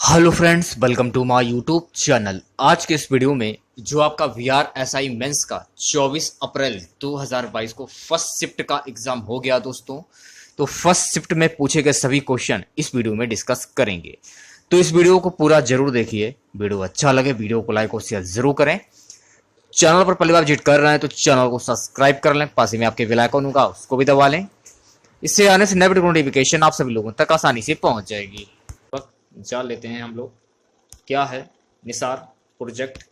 Hello friends, welcome to my YouTube channel. आज के इस वीडियो में जो आपका वीआर एसआई मेंस का 24 अप्रैल 2022 को फर्स्ट शिफ्ट का एग्जाम हो गया दोस्तों। तो फर्स्ट शिफ्ट में पूछे गए सभी क्वेश्चन इस वीडियो में डिस्कस करेंगे। तो इस वीडियो को पूरा जरूर देखिए। वीडियो अच्छा लगे वीडियो को लाइक और शेयर जरूर करें। चैनल पर पहली बार विजिट कर रहे हैं तो चैनल को सब्सक्राइब कर लें। पास ही में आपके बेल आइकन होगा उसको भी दबा लें। इससे आने से नए वीडियो नोटिफिकेशन आप सभी लोगों तक आसानी से पहुंच जाएगी। जान लेते हैं हम लोग क्या है निसार प्रोजेक्ट।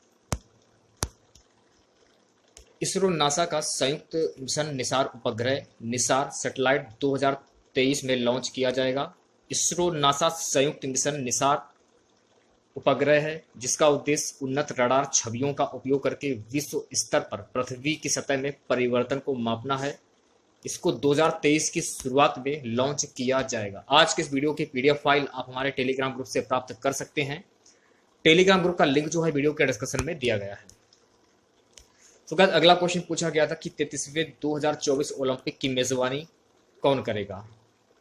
इसरो नासा का संयुक्त मिशन निसार उपग्रह निसार सैटेलाइट 2023 में लॉन्च किया जाएगा। इसरो नासा संयुक्त मिशन निसार उपग्रह है जिसका उद्देश्य उन्नत रडार छवियों का उपयोग करके विश्व स्तर पर पृथ्वी की सतह में परिवर्तन को मापना है। इसको 2023 की शुरुआत में लॉन्च किया जाएगा। आज के इस वीडियो की पीडीएफ फाइल आप हमारे टेलीग्राम ग्रुप से प्राप्त कर सकते हैं। टेलीग्राम ग्रुप का लिंक जो है वीडियो के डिस्क्रिप्शन में दिया गया है। तो गाइस अगला क्वेश्चन पूछा गया था कि 33वें 2024 ओलंपिक की मेजबानी कौन करेगा।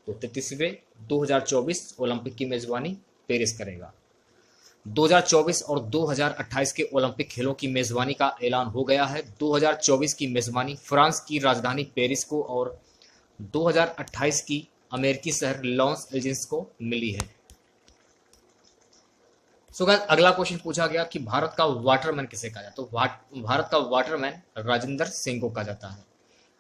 तो 33वें 2024 ओलंपिक की मेजबानी पेरिस करेगा। 2024 और 2028 के ओलंपिक खेलों की मेजबानी का ऐलान हो गया है। 2024 की मेजबानी फ्रांस की राजधानी पेरिस को और 2028 की अमेरिकी शहर लॉस एंजिल्स को मिली है। सो गाइस अगला क्वेश्चन पूछा गया कि भारत का वाटरमैन किसे कहा जाता है। तो भारत का वाटरमैन राजेंद्र सिंह को कहा जाता है।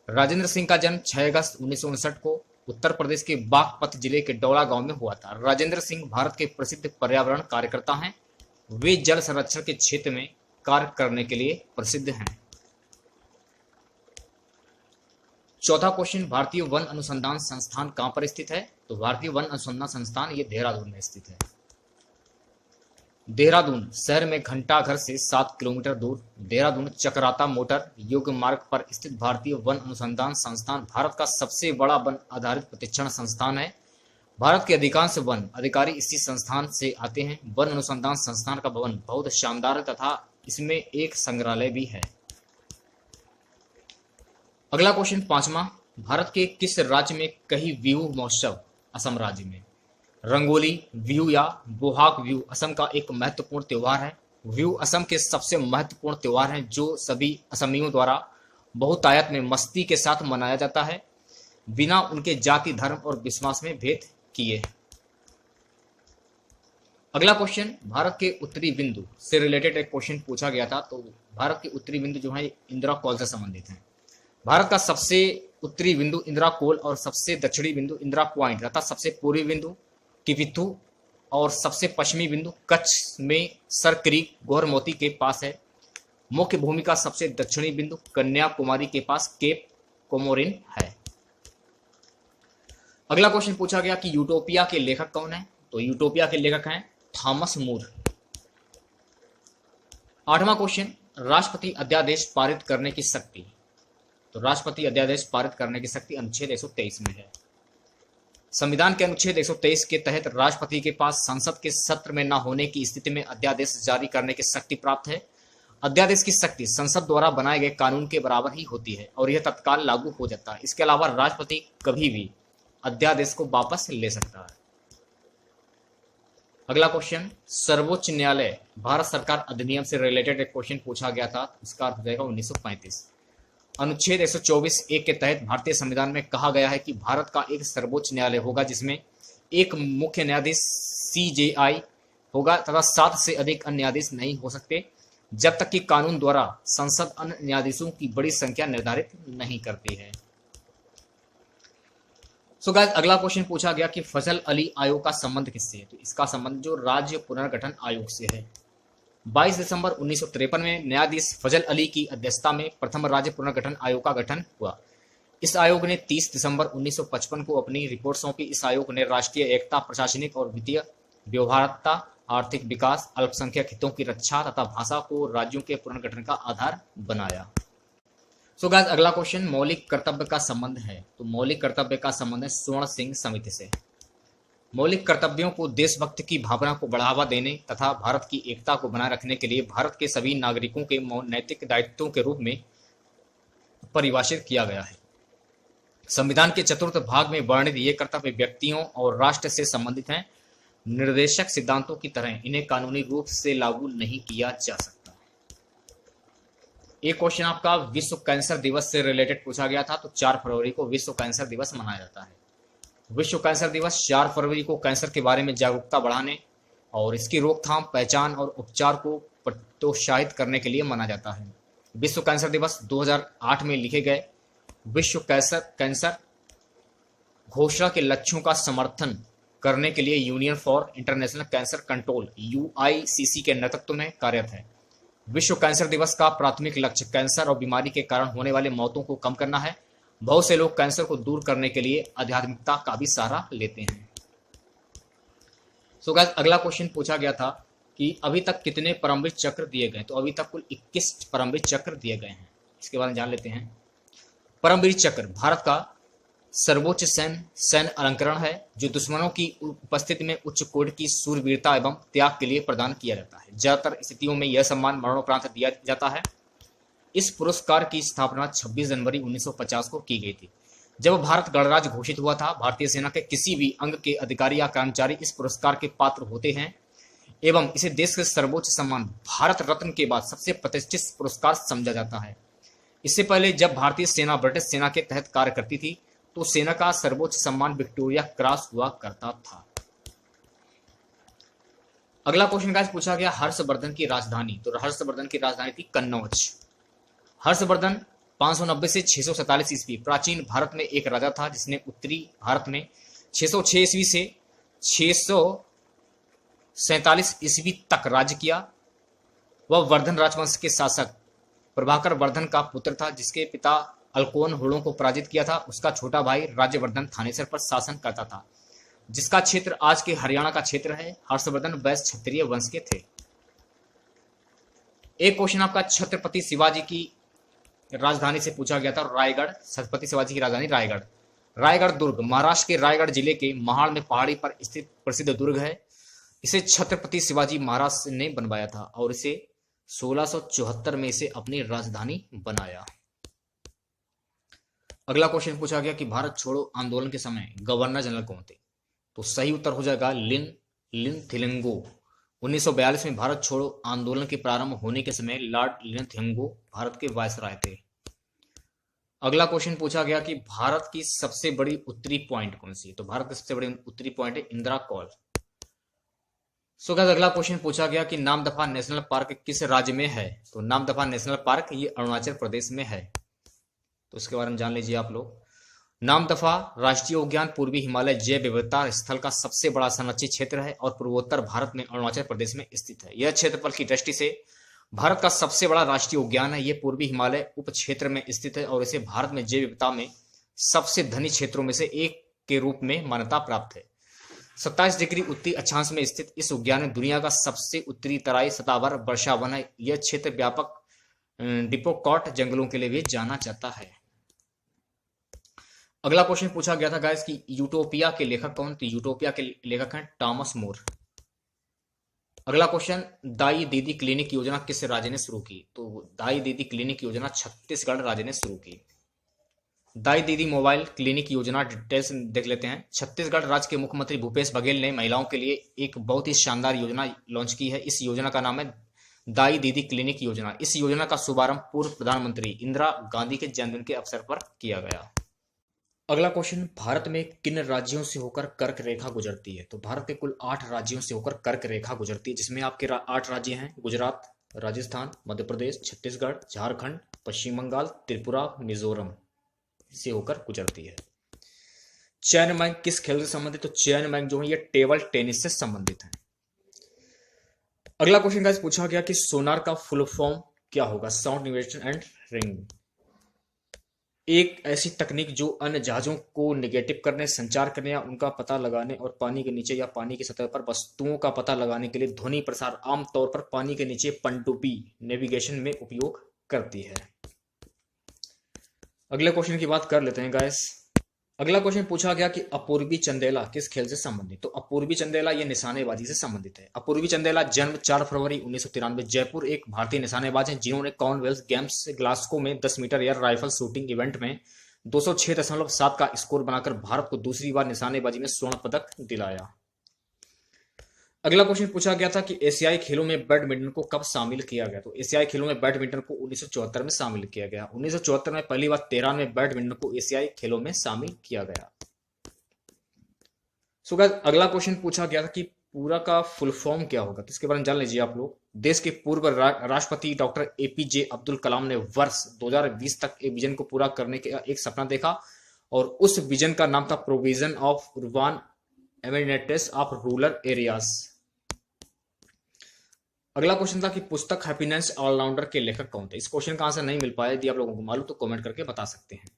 राजेंद्र सिंह का जन्म 6 अगस्त 1959 को उत्तर प्रदेश के बागपत जिले के डौला गांव में हुआ था। राजेंद्र सिंह भारत के प्रसिद्ध पर्यावरण कार्यकर्ता हैं। वे जल संरक्षण के क्षेत्र में कार्य करने के लिए प्रसिद्ध हैं। चौथा क्वेश्चन, भारतीय वन अनुसंधान संस्थान कहां पर स्थित है। तो भारतीय वन अनुसंधान संस्थान ये देहरादून में स्थित है। देहरादून शहर में घंटाघर से 7 किलोमीटर दूर देहरादून चकराता मोटर योग्य मार्ग पर स्थित भारतीय वन अनुसंधान संस्थान भारत का सबसे बड़ा वन आधारित प्रशिक्षण संस्थान है। भारत के अधिकांश वन अधिकारी इसी संस्थान से आते हैं। वन अनुसंधान संस्थान का भवन बहुत शानदार है तथा इसमें एक संग्रहालय भी है। अगला क्वेश्चन पांचवा, भारत के किस राज्य में कई बिहू महोत्सव। असम राज्य में। रंगोली बिहू या बोहाग बिहू असम का एक महत्वपूर्ण त्योहार है। बिहू असम के सबसे महत्वपूर्ण त्योहार हैं जो सभी असमियों द्वारा बहुतायत में मस्ती के साथ मनाया जाता है बिना उनके जाति धर्म और विश्वास में भेद किए। अगला क्वेश्चन, भारत के उत्तरी बिंदु से रिलेटेड एक क्वेश्चन पूछा गया था। तो भारत के उत्तरी बिंदु जो है इंदिरा कोल से संबंधित हैं। भारत का सबसे उत्तरी बिंदु इंदिरा कोल और सबसे दक्षिणी बिंदु इंदिरा पॉइंट तथा सबसे पूर्वी बिंदु किपिथू और सबसे पश्चिमी बिंदु कच्छ में सर क्रीक गोहरमोती के पास है। मुख्य भूमि का सबसे दक्षिणी बिंदु कन्याकुमारी के पास केप कोमोरिन है। अगला क्वेश्चन पूछा गया कि यूटोपिया के लेखक कौन है। तो यूटोपिया के लेखक हैं थॉमस मूर। आठवां क्वेश्चन, राष्ट्रपति अध्यादेश पारित करने की शक्ति। तो राष्ट्रपति अध्यादेश पारित करने की शक्ति अनुच्छेद 123 में है। संविधान के अनुच्छेद 123 के तहत राष्ट्रपति के पास संसद के सत्र में न होने की स्थिति में अध्यादेश जारी करने की शक्ति प्राप्त है। अध्यादेश की शक्ति संसद द्वारा बनाए गए कानून के बराबर ही होती है और यह तत्काल लागू हो जाता है। इसके अलावा राष्ट्रपति कभी भी अध्यादेश को वापस ले सकता है। अगला क्वेश्चन, सर्वोच्च न्यायालय भारत सरकार अधिनियम से रिलेटेड एक क्वेश्चन पूछा गया था। इसका अर्थ हो जाएगा 1935। अनुच्छेद 124(1) के तहत भारतीय संविधान में कहा गया है कि भारत का एक सर्वोच्च न्यायालय होगा जिसमें एक मुख्य न्यायाधीश CJI होगा तथा 7 से अधिक अन्य न्यायाधीश नहीं हो सकते जब तक कि कानून द्वारा संसद अन्य न्यायाधीशों की बड़ी संख्या निर्धारित नहीं करती है। सो गाइस अगला क्वेश्चन पूछा गया कि फजल अली आयोग का संबंध किससे है। तो इसका संबंध जो राज्य पुनर्गठन आयोग से है। 22 दिसंबर 1953 में न्यायाधीश फजल अली की अध्यक्षता में प्रथम राज्य पुनर्गठन आयोग का गठन हुआ। इस आयोग ने 30 दिसंबर 1955 को अपनी रिपोर्ट सौंपी। इस आयोग ने राष्ट्रीय एकता, प्रशासनिक और वित्तीय व्यवहार्यता, आर्थिक विकास, अल्पसंख्यक हितों की रक्षा तथा भाषा को राज्यों के पुनर्गठन का आधार बनाया। सो गाइस अगला क्वेश्चन, मौलिक कर्तव्य का संबंध है। तो मौलिक कर्तव्य का संबंध है स्वर्ण सिंह समिति से। मौलिक कर्तव्यों को देशभक्ति की भावना को बढ़ावा देने तथा भारत की एकता को बनाए रखने के लिए भारत के सभी नागरिकों के नैतिक दायित्वों के रूप में परिभाषित किया गया है। संविधान के चतुर्थ भाग में वर्णित ये कर्तव्य व्यक्तियों और राष्ट्र से संबंधित हैं। निर्देशक सिद्धांतों की तरह इन्हें कानूनी रूप से लागू नहीं किया जा सकता। एक क्वेश्चन आपका विश्व कैंसर दिवस से रिलेटेड पूछा गया था, तो 4 फरवरी को विश्व कैंसर दिवस मनाया जाता है। विश्व कैंसर दिवस 4 फरवरी को कैंसर के बारे में जागरूकता बढ़ाने और इसकी रोकथाम, पहचान और उपचार को प्रोत्साहित करने के लिए मनाया जाता है। विश्व कैंसर दिवस 2008 में लिखे गए विश्व कैंसर घोषणा के लक्ष्यों का समर्थन करने के लिए union for international cancer control UICC के नेतृत्व में कार्यरत है। विश्व कैंसर दिवस का प्राथमिक लक्ष्य कैंसर और बीमारी के कारण होने वाले मौतों को कम करना है। बहुत से लोग कैंसर को दूर करने के लिए आध्यात्मिकता का भी सहारा लेते हैं। सो गाइस, अगला क्वेश्चन पूछा गया था कि अभी तक कितने परमवीर चक्र दिए गए, तो अभी तक कुल 21 परमवीर चक्र दिए गए हैं। इसके बारे में जान लेते हैं। परमवीर चक्र भारत का सर्वोच्च सैन्य अलंकरण है जो दुश्मनों की उपस्थिति में उच्च कोटि की शूरवीरता एवं त्याग के लिए प्रदान किया जाता है। ज्यादातर स्थितियों में यह सम्मान मरणोपरांत दिया जाता है। इस पुरस्कार की स्थापना 26 जनवरी 1950 को की गई थी। जब भारत गणराज्य घोषित हुआ था, भारतीय सेना के किसी भी अंग के अधिकारी या कर्मचारी इस पुरस्कार के पात्र होते हैं एवं इसे देश के सर्वोच्च सम्मान भारत रत्न के बाद सबसे प्रतिष्ठित पुरस्कार समझा जाता है। इससे पहले जब भारतीय सेना ब्रिटिश सेना के तहत कार्य करती थी तो सेना का सर्वोच्च सम्मान विक्टोरिया क्रॉस हुआ करता था। अगला क्वेश्चन गाइस पूछा गया हर्षवर्धन की राजधानी, तो हर्षवर्धन की राजधानी थी कन्नौज। हर्षवर्धन 590 से 647 ईस्वी प्राचीन भारत में एक राजा था जिसने उत्तरी भारत में 606 ईस्वी से 647 ईस्वी तक राज्य किया। वह वर्धन राजवंश के शासक प्रभाकर वर्धन का पुत्र था जिसके पिता अलकोन हुड़ों को पराजित किया था। उसका छोटा भाई राज्यवर्धन थानेसर पर शासन करता था जिसका क्षेत्र आज के हरियाणा का क्षेत्र है। हर्षवर्धन वैश्य क्षत्रिय वंश के थे। एक क्वेश्चन आपका छत्रपति शिवाजी की राजधानी से पूछा गया था, रायगढ़। छत्रपति शिवाजी की राजधानी रायगढ़। रायगढ़ दुर्ग महाराष्ट्र के रायगढ़ जिले के महाड़ में पहाड़ी पर स्थित प्रसिद्ध दुर्ग है। इसे छत्रपति शिवाजी महाराज ने बनवाया था और इसे 1674 में इसे अपनी राजधानी बनाया। अगला क्वेश्चन पूछा गया कि भारत छोड़ो आंदोलन के समय गवर्नर जनरल कौन थे, तो सही उत्तर हो जाएगा लिन थिलंगो। 1942 में भारत छोड़ो आंदोलन के प्रारंभ होने के समय लॉर्ड लिन थिलंगो भारत के वायसराय थे। अगला क्वेश्चन पूछा गया कि भारत की सबसे बड़ी उत्तरी पॉइंट कौन सी है, तो भारत की सबसे बड़ी उत्तरी पॉइंट है इंदिरा कॉल। सो गाइस, अगला क्वेश्चन पूछा गया कि नामदफा नेशनल पार्क किस राज्य में है, तो नामदफा नेशनल पार्क ये अरुणाचल प्रदेश में है। तो इसके बारे में जान लीजिए आप लोग। नामदफा राष्ट्रीय उद्यान पूर्वी हिमालय जैव विविधता स्थल का सबसे बड़ा संरक्षित क्षेत्र है और पूर्वोत्तर भारत में अरुणाचल प्रदेश में स्थित है। यह क्षेत्रफल की दृष्टि से भारत का सबसे बड़ा राष्ट्रीय उद्यान है। यह पूर्वी हिमालय उप क्षेत्र में स्थित है और इसे भारत में जैव विविधता में सबसे धनी क्षेत्रों में से एक के रूप में मान्यता प्राप्त है। 27 डिग्री उत्तरी अक्षांश में स्थित इस उद्यान में दुनिया का सबसे उत्तरी तराई सतावर वर्षा वन है। यह क्षेत्र व्यापक डिपोकॉट जंगलों के लिए भी जाना जाता है। अगला क्वेश्चन पूछा गया था गाइस कि यूटोपिया के लेखक कौन, तो यूटोपिया के लेखक हैं टॉमस मोर। अगला क्वेश्चन, दाई दीदी क्लिनिक योजना किस राज्य ने शुरू की, तो दाई दीदी क्लिनिक योजना छत्तीसगढ़ राज्य ने शुरू की। दाई दीदी मोबाइल क्लिनिक योजना डिटेल्स देख लेते हैं। छत्तीसगढ़ राज्य के मुख्यमंत्री भूपेश बघेल ने महिलाओं के लिए एक बहुत ही शानदार योजना लॉन्च की है। इस योजना का नाम है दाई दीदी क्लिनिक योजना। इस योजना का शुभारंभ पूर्व प्रधानमंत्री इंदिरा गांधी के जन्मदिन के अवसर पर किया गया। अगला क्वेश्चन, भारत में किन राज्यों से होकर कर्क रेखा गुजरती है, तो भारत के कुल 8 राज्यों से होकर कर्क रेखा गुजरती है जिसमें आपके 8 राज्य हैं गुजरात, राजस्थान, मध्य प्रदेश, छत्तीसगढ़, झारखंड, पश्चिम बंगाल, त्रिपुरा, मिजोरम से होकर गुजरती है। चैन मैंग किस खेल से संबंधित, तो चैन मैंग जो है ये टेबल टेनिस से संबंधित है। अगला क्वेश्चन गाइस पूछा गया कि सोनार का फुल फॉर्म क्या होगा, साउंड नेविगेशन एंड रिंग। एक ऐसी तकनीक जो अन्य जहाजों को निगेटिव करने, संचार करने या उनका पता लगाने और पानी के नीचे या पानी की सतह पर वस्तुओं का पता लगाने के लिए ध्वनि प्रसार आमतौर पर पानी के नीचे पनडुब्बी नेविगेशन में उपयोग करती है। अगले क्वेश्चन की बात कर लेते हैं गाइस। अगला क्वेश्चन पूछा गया कि अपूर्वी चंदेला किस खेल से संबंधित, तो अपूर्वी चंदेला ये निशानेबाजी से संबंधित है। अपूर्वी चंदेला जन्म 4 फरवरी 1993 जयपुर एक भारतीय निशानेबाज हैं जिन्होंने कॉमनवेल्थ गेम्स ग्लासगो में 10 metre air rifle shooting event में 206.7 का स्कोर बनाकर भारत को दूसरी बार निशानेबाजी में स्वर्ण पदक दिलाया। अगला क्वेश्चन पूछा गया था कि एशियाई खेलों में बैडमिंटन को कब शामिल किया गया। तो एशियाई खेलों में बैडमिंटन को 1974 में शामिल किया गया। 1974 में पहली बार 13 में बैडमिंटन को एशियाई खेलों में शामिल किया गया। सो गाइस, अगला क्वेश्चन पूछा गया था कि पूरा का फुल फॉर्म क्या होगा, तो इसके बारे में जान लीजिए आप लोग। देश के पूर्व राष्ट्रपति डॉक्टर एपीजे अब्दुल कलाम ने वर्ष 2020 तक एक विजन को पूरा करने का एक सपना देखा और उस विजन का नाम था provision of urban amenities of rural areas. अगला क्वेश्चन था कि पुस्तक हैप्पीनेस ऑलराउंडर के लेखक कौन थे। इस क्वेश्चन का आंसर नहीं मिल पाया, यदि आप लोगों को मालूम तो कमेंट करके बता सकते हैं।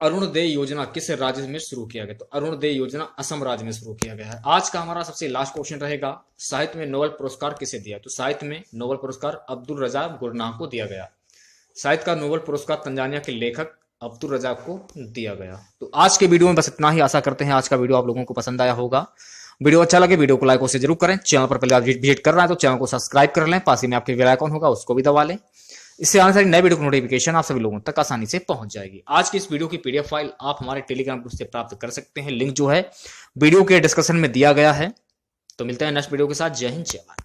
अरुणोदय योजना किस राज्य में शुरू किया गया। तो अरुणोदय योजना असम राज्य में शुरू किया गया है। आज का हमारा सबसे लास्ट क्वेश्चन रहेगा, साहित्य में नोबेल पुरस्कार किसे दिया। तो साहित्य में नोबेल पुरस्कार अब्दुल रज़ाक गुरनाह को दिया गया। साहित्य का नोबेल पुरस्कार तंजानिया के लेखक अब्दुल रज़ाक को दिया गया। तो आज के वीडियो में बस इतना ही। आशा करते हैं आज का वीडियो आप लोगों को पसंद आया होगा। वीडियो अच्छा लगे वीडियो को लाइक और शेयर जरूर करें। चैनल पर पहले आप विजिट कर रहे हैं तो चैनल को सब्सक्राइब कर लें। पास ही में आपके बेल आइकन होगा, उसको भी दबा लें। इससे आने वाली नए वीडियो की नोटिफिकेशन आप सभी लोगों तक आसानी से पहुंच जाएगी। आज की इस वीडियो की पीडीएफ फाइल आप हमारे टेलीग्राम ग्रुप से प्राप्त कर सकते हैं। लिंक जो है वीडियो के डिस्क्रिप्शन में दिया गया है। तो मिलते हैं नेक्स्ट वीडियो के साथ। जय हिंद, जय भारत।